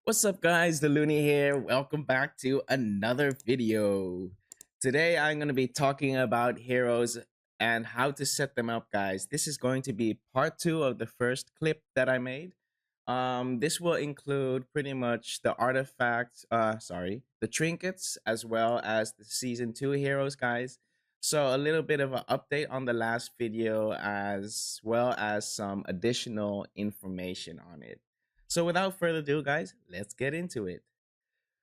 What's up, guys? The Looney here. Welcome back to another video. Today, I'm going to be talking about heroes and how to set them up, guys. This is going to be part two of the first clip that I made. This will include pretty much the artifacts, the trinkets, as well as the season two heroes, guys. So a little bit of an update on the last video, as well as some additional information on it. So without further ado, guys, let's get into it.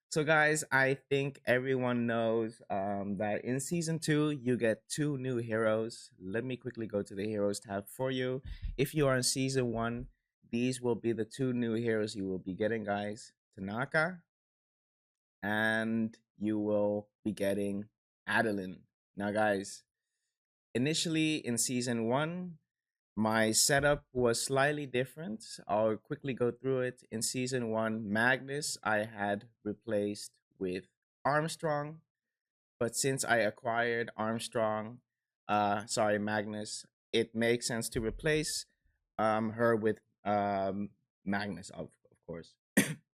So, guys, I think everyone knows that in season two, you get two new heroes. Let me quickly go to the heroes tab for you. If you are in season one, these will be the two new heroes you will be getting, guys. Tanaka, and you will be getting Adeline. Now, guys, initially in season one, my setup was slightly different. I'll quickly go through it. In season one, Magnus I had replaced with Armstrong, but since I acquired Magnus, it makes sense to replace her with Magnus, of course.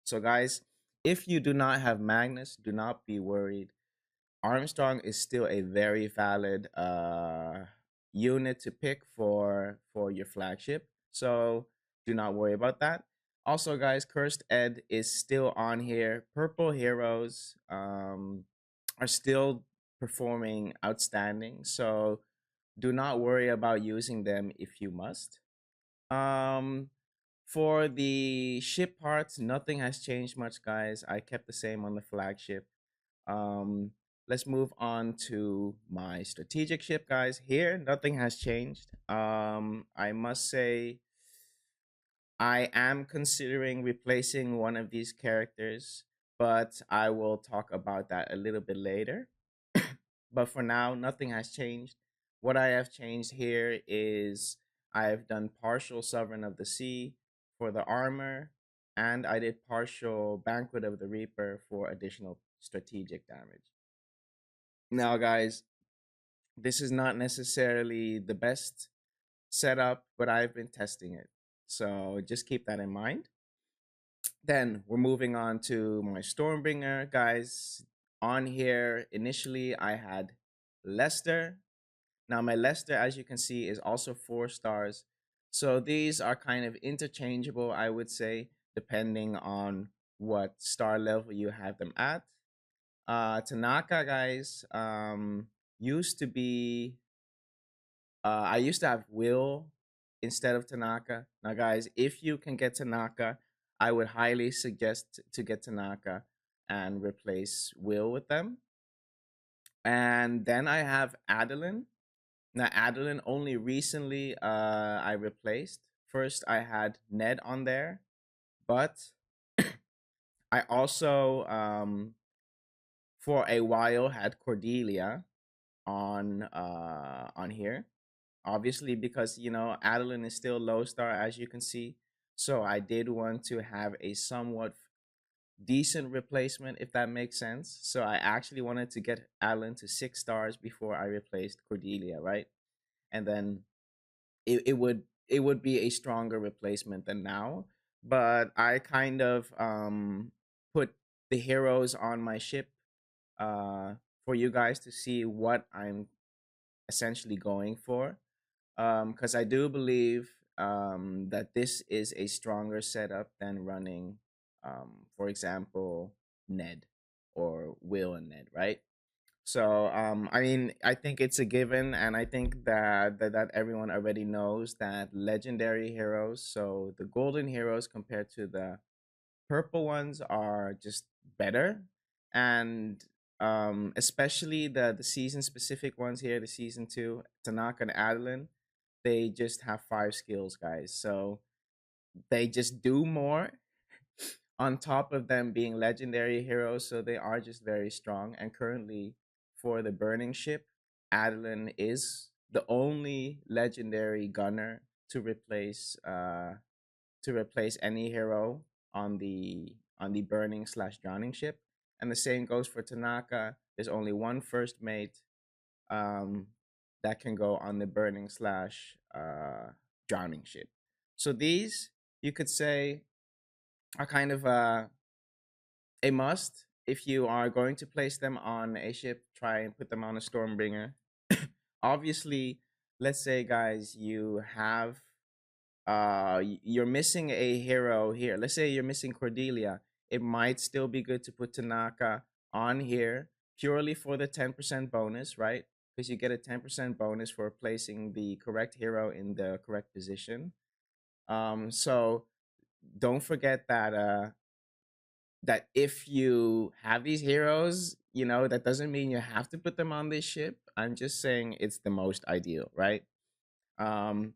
So, guys, if you do not have Magnus, do not be worried. Armstrong is still a very valid unit to pick for your flagship. So do not worry about that. Also, guys, Cursed Ed is still on here. Purple heroes are still performing outstanding. So do not worry about using them if you must. Um, for the ship parts, nothing has changed much, guys. I kept the same on the flagship. Um, let's move on to my strategic ship, guys. Here, nothing has changed. I must say, I am considering replacing one of these characters, but I will talk about that a little bit later. But for now, nothing has changed. What I have changed here is I've done partial Sovereign of the Sea for the armor, and I did partial Banquet of the Reaper for additional strategic damage. Now, guys, this is not necessarily the best setup, but I've been testing it. So just keep that in mind. Then we're moving on to my Stormbringer, guys. On here, initially I had Lester. Now, my Lester, as you can see, is also 4 stars. So these are kind of interchangeable, I would say, depending on what star level you have them at. Tanaka, guys, used to be I used to have Will instead of Tanaka. Now, guys, if you can get Tanaka, I would highly suggest to get Tanaka and replace Will with them. And then I have Adeline. Now, Adeline only recently I replaced. First, I had Ned on there, but I also for a while had Cordelia on here, obviously, because Adeline is still low star, as you can see. So I did want to have a somewhat decent replacement, if that makes sense. So I actually wanted to get Adeline to 6 stars before I replaced Cordelia, right? And then it would be a stronger replacement than now. But I kind of put the heroes on my ship uh for you guys to see what I'm essentially going for, because I do believe that this is a stronger setup than running, for example, Ned or Will and Ned, right? So I mean, I think it's a given, and I think that everyone already knows that legendary heroes, so the golden heroes compared to the purple ones, are just better. And especially the season specific ones here, the season two, Tanaka and Adeline, they just have 5 skills, guys. So they just do more on top of them being legendary heroes. So they are just very strong. And currently, for the burning ship, Adeline is the only legendary gunner to replace any hero on the burning slash drowning ship. And the same goes for Tanaka. There's only one first mate um, that can go on the burning slash drowning ship. So these, you could say, are kind of a must if you are going to place them on a ship. Try and put them on a Stormbringer. Obviously, let's say, guys, you have you're missing a hero here. Let's say you're missing Cordelia. It might still be good to put Tanaka on here purely for the 10% bonus, right? Because you get a 10% bonus for placing the correct hero in the correct position. So don't forget that that if you have these heroes, that doesn't mean you have to put them on this ship. I'm just saying it's the most ideal, right? Um,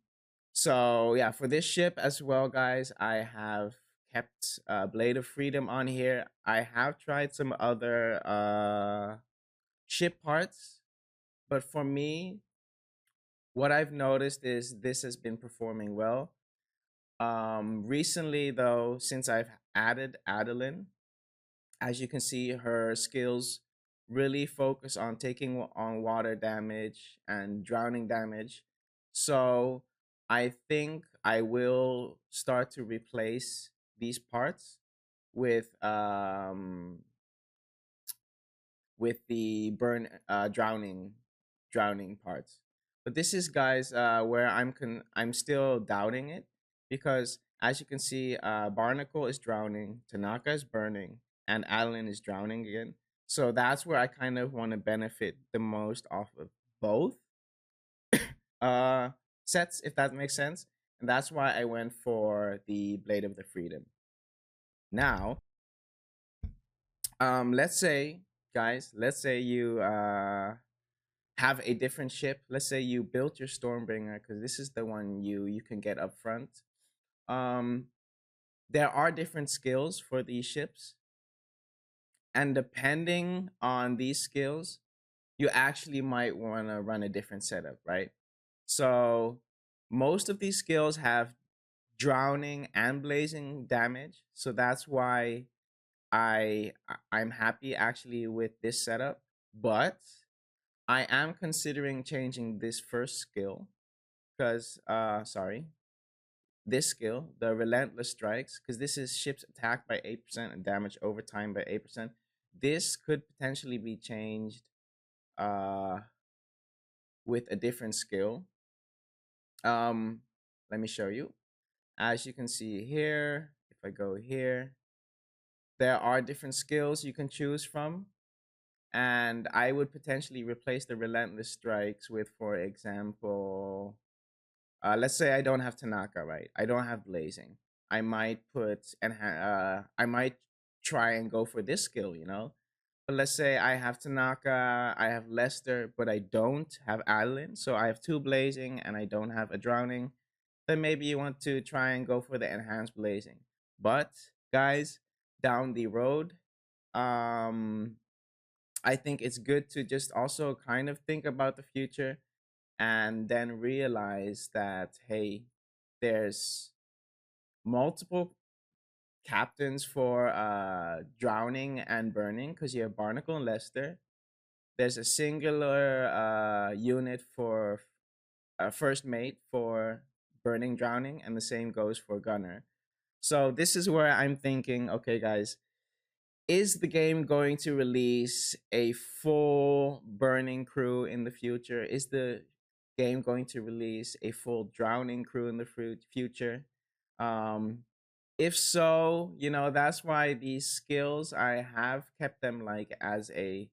so yeah, for this ship as well, guys, I have kept Blade of Freedom on here. I have tried some other ship parts, but for me, what I've noticed is this has been performing well. Recently, though, since I've added Adeline, as you can see, her skills really focus on taking on water damage and drowning damage. So I think I will start to replace these parts with the drowning parts. But this is, guys, where I'm still doubting it, because as you can see, Barnacle is drowning, Tanaka is burning, and Adeline is drowning again. So that's where I kind of want to benefit the most off of both uh sets, if that makes sense. And that's why I went for the Blade of the Freedom. Now, let's say, guys, let's say you have a different ship. Let's say you built your Stormbringer, because this is the one you can get up front. Um, there are different skills for these ships, and depending on these skills, you actually might want to run a different setup, right? So most of these skills have drowning and blazing damage, so that's why I'm happy actually with this setup. But I am considering changing this first skill, because sorry, this skill, the relentless strikes, because this is ships attacked by 8% and damage over time by 8%. This could potentially be changed uh with a different skill. um Let me show you. As you can see here, if I go here, there are different skills you can choose from, and I would potentially replace the relentless strikes with, for example, let's say I don't have Tanaka, right? I don't have blazing. I might I might try and go for this skill. But let's say I have Tanaka, I have Lester, but I don't have Adeline. So I have two blazing and I don't have a drowning. Then maybe you want to try and go for the enhanced blazing. But guys, down the road, um, I think it's good to just also kind of think about the future, and then realize that, hey, there's multiple captains for drowning and burning, because you have Barnacle and Lester. There's a singular unit for first mate for burning, drowning, and the same goes for gunner. So this is where I'm thinking, okay, guys, is the game going to release a full burning crew in the future? Is the game going to release a full drowning crew in the future? Um, if so, that's why these skills, I have kept them like as a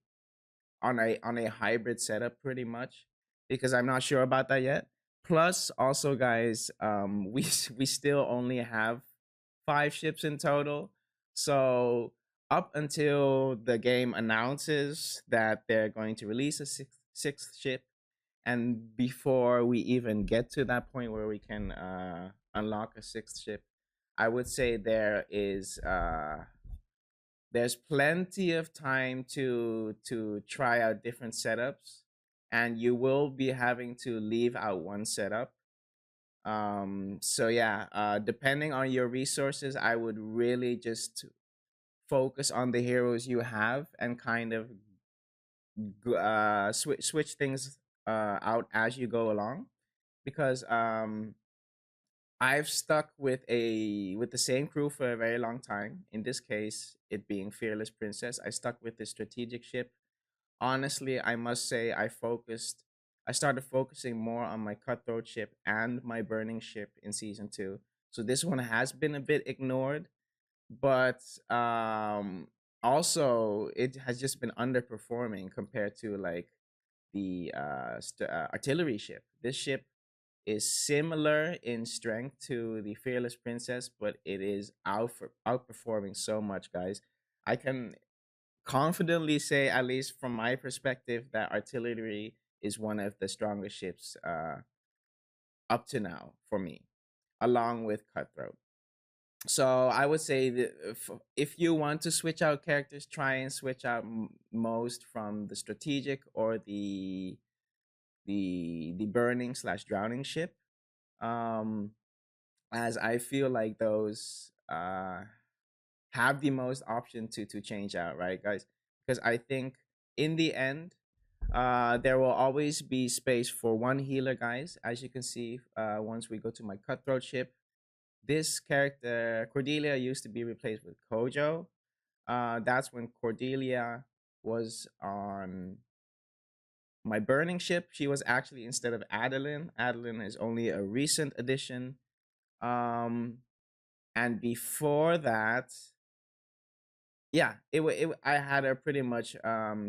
on a hybrid setup pretty much, because I'm not sure about that yet. Plus, also, guys, we still only have 5 ships in total, so up until the game announces that they're going to release a sixth ship, and before we even get to that point where we can unlock a sixth ship, I would say there's plenty of time to try out different setups, and you will be having to leave out one setup. So yeah, depending on your resources, I would really just focus on the heroes you have, and kind of switch things out as you go along, because I've stuck with the same crew for a very long time. In this case, it being Fearless Princess, I stuck with the strategic ship. Honestly, I must say I started focusing more on my Cutthroat ship and my Burning ship in season 2. So this one has been a bit ignored, but also it has just been underperforming compared to like the artillery ship. This ship is similar in strength to the Fearless Princess, but it is outperforming so much, guys. I can confidently say, at least from my perspective, that artillery is one of the strongest ships up to now for me, along with Cutthroat. So I would say that if you want to switch out characters, try and switch out most from the strategic or the burning slash drowning ship. Um, as I feel like those have the most option to change out, right, guys? Because I think in the end, there will always be space for one healer, guys. As you can see, once we go to my Cutthroat ship, this character Cordelia used to be replaced with Kojo. That's when Cordelia was on my burning ship. She was actually instead of Adeline. Adeline is only a recent addition. Um, and before that, yeah, I had her pretty much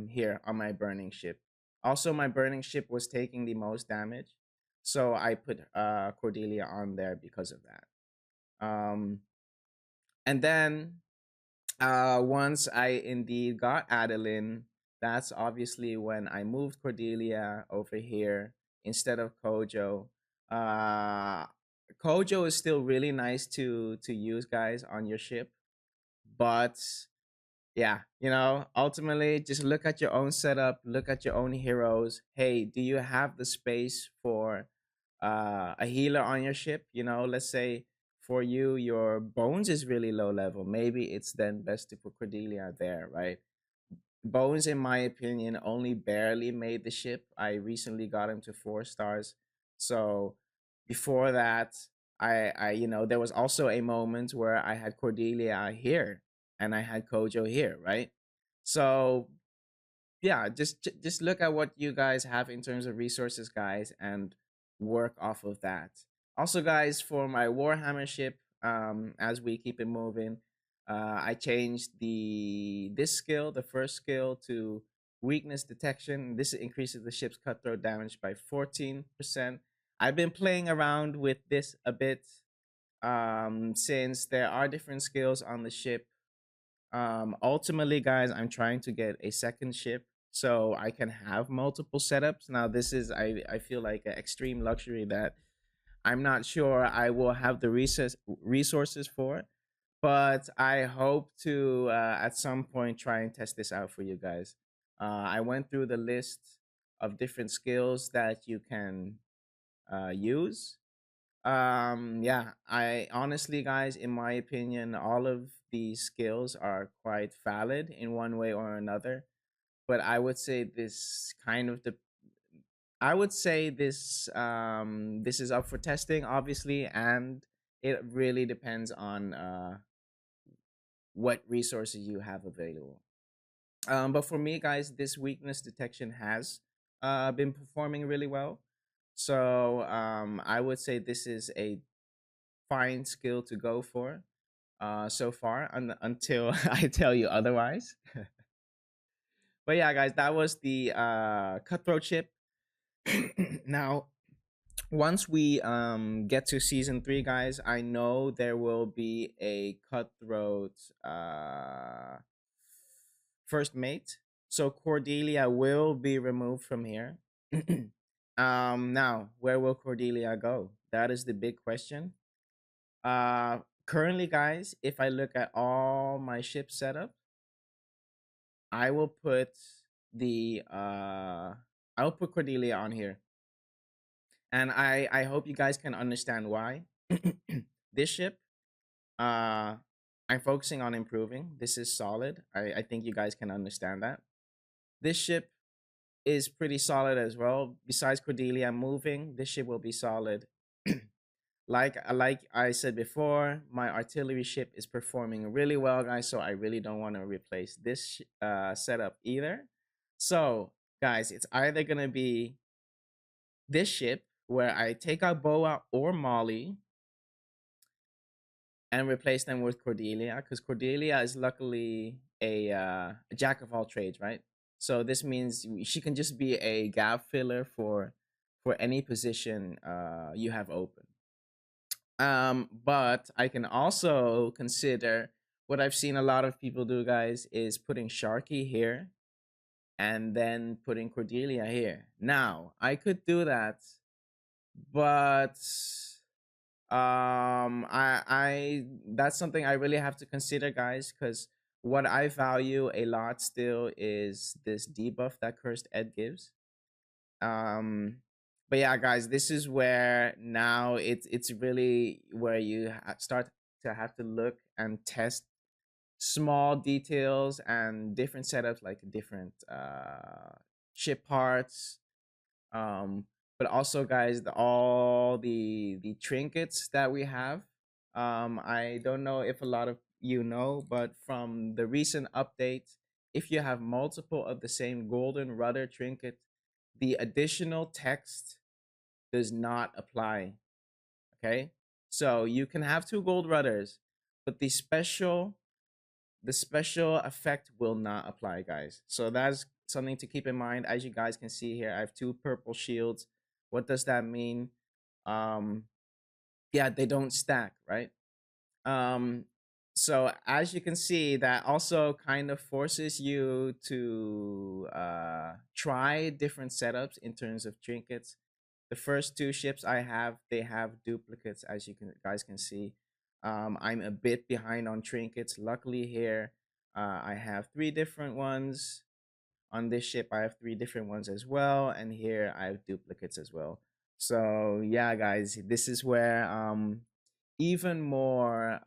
here on my burning ship. Also, my burning ship was taking the most damage, so I put Cordelia on there because of that. Um, and then once I indeed got Adeline, that's obviously when I moved Cordelia over here instead of Kojo. Uh, Kojo is still really nice to use, guys, on your ship, but yeah, ultimately just look at your own setup, look at your own heroes. Hey, do you have the space for a healer on your ship? Let's say for you, your bones is really low level. Maybe it's then best to put Cordelia there, right? Bones, in my opinion, only barely made the ship. I recently got him to 4 stars. So before that, there was also a moment where I had Cordelia here and I had Kojo here, right? So yeah, just look at what you guys have in terms of resources, guys, and work off of that. Also, guys, for my Warhammer ship, as we keep it moving, I changed this skill, the first skill, to weakness detection. This increases the ship's cutthroat damage by 14%. I've been playing around with this a bit, since there are different skills on the ship. Ultimately, guys, I'm trying to get a second ship so I can have multiple setups. Now, this is I feel like an extreme luxury that I'm not sure I will have the resources for, but I hope to at some point try and test this out for you guys. I went through the list of different skills that you can use. Yeah, I honestly, guys, in my opinion, all of these skills are quite valid in one way or another. But I would say this kind of the I would say this is up for testing, obviously, and it really depends on what resources you have available. But for me, guys, this weakness detection has been performing really well. So I would say this is a fine skill to go for so far until I tell you otherwise. But yeah, guys, that was the Cutthroat ship. Now, once we get to season 3, guys, I know there will be a Cutthroat first mate. So Cordelia will be removed from here. Now, where will Cordelia go? That is the big question. Currently, guys, if I look at all my ship setup, I will put the I will put Cordelia on here, and I hope you guys can understand why. This ship, uh, I'm focusing on improving. This is solid. I think you guys can understand that. This ship is pretty solid as well. Besides Cordelia moving, this ship will be solid. like I said before, my artillery ship is performing really well, guys. So I really don't want to replace this setup either. So, guys, it's either gonna be this ship where I take out Boa or Molly and replace them with Cordelia, because Cordelia is luckily a jack of all trades, right? So this means she can just be a gap filler for any position you have open. But I can also consider what I've seen a lot of people do, guys, is putting Sharky here and then putting Cordelia here. Now, I could do that, but I that's something I really have to consider, guys, because what I value a lot still is this debuff that Cursed Ed gives. um but yeah, guys, this is where now it's really where you start to have to look and test small details and different setups, like different ship parts, um but also, guys, all the trinkets that we have. I don't know if a lot of you know, but from the recent update, if you have multiple of the same golden rudder trinket, the additional text does not apply. Okay, so you can have two gold rudders, but the special effect will not apply, guys. So that's something to keep in mind. As you guys can see here, I have two purple shields. What does that mean? Um, yeah, they don't stack, right? Um, so as you can see, that also kind of forces you to try different setups in terms of trinkets. The first two ships I have, they have duplicates, as you guys can see. I'm a bit behind on trinkets. Luckily here, I have three different ones. On this ship, I have three different ones as well, and here I have duplicates as well. So yeah, guys, this is where even more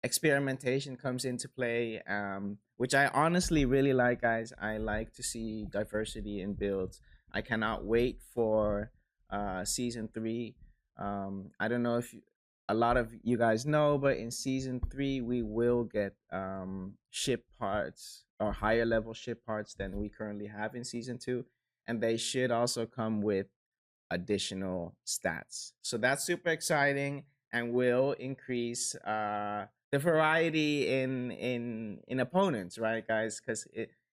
experimentation comes into play, which I honestly really like, guys. I like to see diversity in builds. I cannot wait for season three. I don't know if a lot of you guys know, but in season three, we will get ship parts or higher level ship parts than we currently have in season two. And they should also come with additional stats. So that's super exciting and will increase the variety in opponents, right, guys? Because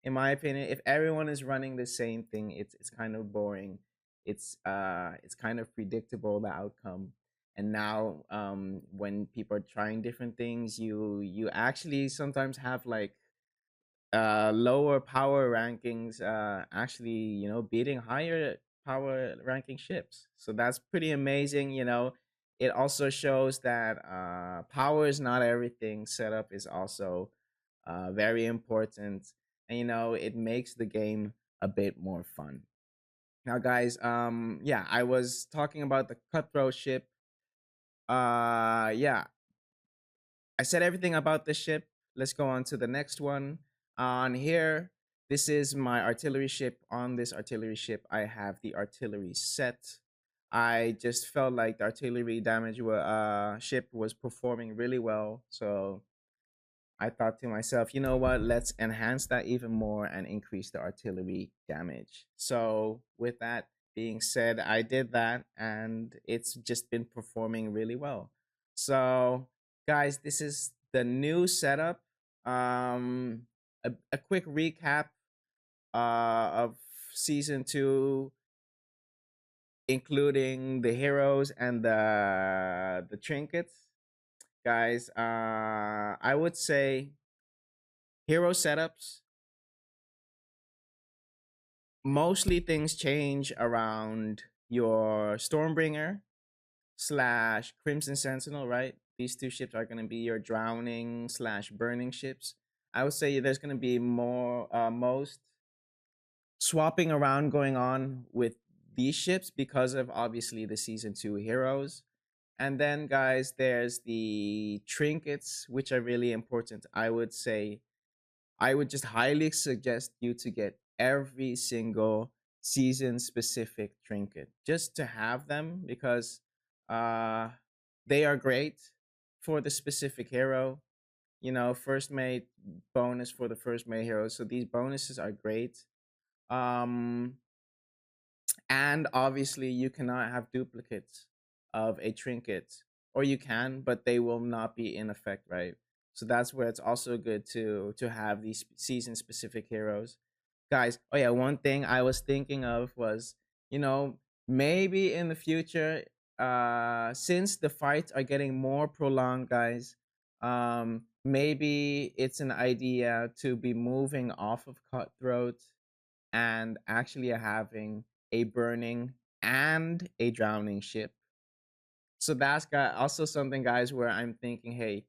in my opinion, if everyone is running the same thing, it's kind of boring. It's kind of predictable, the outcome. And now, when people are trying different things, you actually sometimes have like lower power rankings actually, beating higher power ranking ships. So that's pretty amazing. It also shows that power is not everything. Setup is also very important, and it makes the game a bit more fun. Now, guys, yeah, I was talking about the Cutthroat ship. Yeah, I said everything about the ship. Let's go on to the next one. On here, this is my artillery ship. On this artillery ship, I have the artillery set. I just felt like the artillery damage ship was performing really well. So I thought to myself, you know what? Let's enhance that even more and increase the artillery damage. So, with that being said, I did that and it's just been performing really well. So, guys, this is the new setup. A quick recap of season two, including the heroes and the trinkets. Guys, I would say hero setups, mostly things change around your Stormbringer slash Crimson Sentinel, right? These two ships are going to be your drowning slash burning ships. I would say there's going to be more, most swapping around going on with these ships because of obviously the season two heroes. And then, guys, there's the trinkets, which are really important. I would just highly suggest you to get every single season specific trinket just to have them, because Uh, they are great for the specific hero. You know, first mate bonus for the first mate hero. So these bonuses are great. Um, and obviously you cannot have duplicates of a trinket, or you can, but they will not be in effect, right? So that's where it's also good to have these season specific heroes, guys. Oh yeah, one thing I was thinking of was, you know, maybe in the future, since the fights are getting more prolonged, guys, maybe it's an idea to be moving off of Cutthroat and actually having a burning and a drowning ship. So that's got also something, guys, where I'm thinking, hey,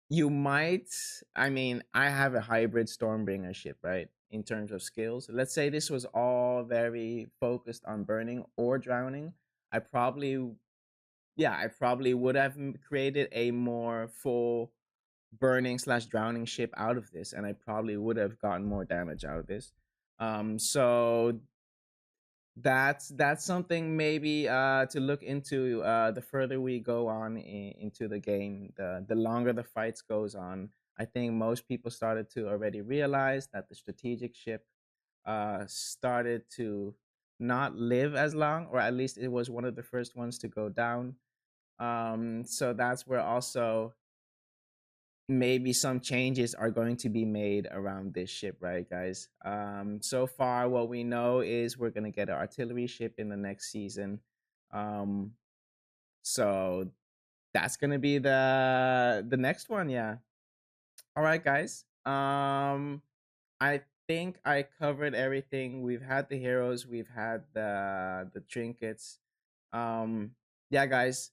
you might. I mean, I have a hybrid Stormbringer ship, right? In terms of skills, let's say this was all very focused on burning or drowning. I probably, yeah, I probably would have created a more full burning slash drowning ship out of this, and I probably would have gotten more damage out of this. So that's something maybe to look into the further we go on into the game, the longer the fights goes on. I think most people started to already realize that the strategic ship started to not live as long, or at least it was one of the first ones to go down. So that's where also maybe some changes are going to be made around this ship, right, guys? So far, what we know is we're going to get an artillery ship in the next season. Um, so that's going to be the next one, yeah. All right, guys. I think I covered everything. We've had the heroes, we've had the trinkets. Yeah, guys.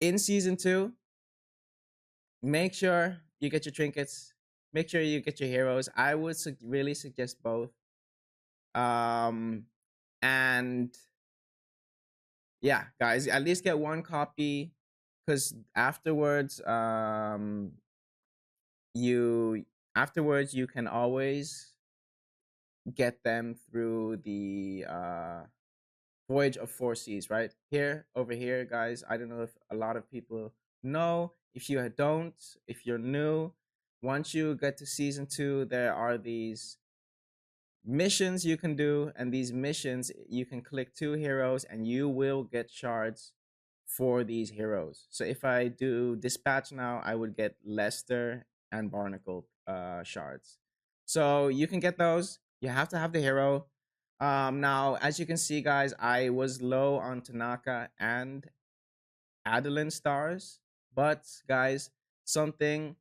In season 2, make sure you get your trinkets. Make sure you get your heroes. I would really suggest both. Um, and yeah, guys, at least get one copy, because you afterwards you can always get them through the Voyage of Four Seas, right? Here, over here, guys. I don't know if a lot of people know. If you don't, if you're new, once you get to season 2, there are these missions you can do, and these missions you can click 2 heroes and you will get shards for these heroes. So if I do dispatch now, I would get Lester and Barnacle shards. So you can get those. You have to have the hero. Now, as you can see, guys, I was low on Tanaka and Adeline stars, but guys, something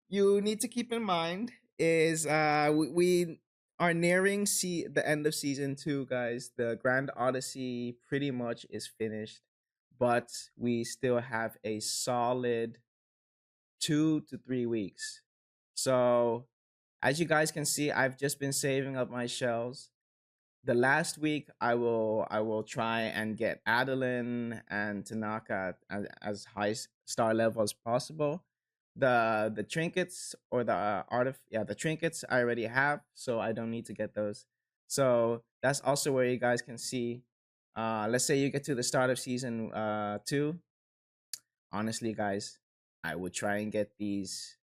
you need to keep in mind is we are nearing the end of season 2, guys. The Grand Odyssey pretty much is finished, but we still have a solid 2 to 3 weeks. So as you guys can see, I've just been saving up my shells. The last week I will try and get Adeline and Tanaka as high star level as possible. The trinkets, or the trinkets I already have, so I don't need to get those. So that's also where you guys can see. Let's say you get to the start of season 2. Honestly, guys, I would try and get these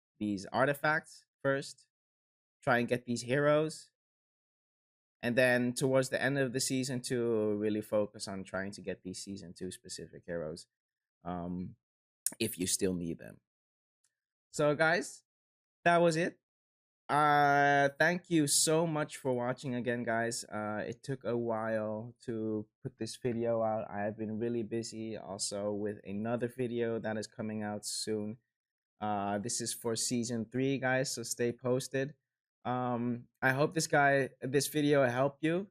artifacts first. Try and get these heroes, and then towards the end of the season to really focus on trying to get these season 2 specific heroes, um if you still need them. So guys, that was it. Thank you so much for watching again, guys. It took a while to put this video out. I have been really busy also with another video that is coming out soon. This is for season 3, guys, so stay posted. I hope this video helped you,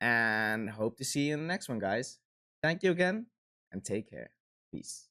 and hope to see you in the next one, guys. Thank you again, and take care. Peace.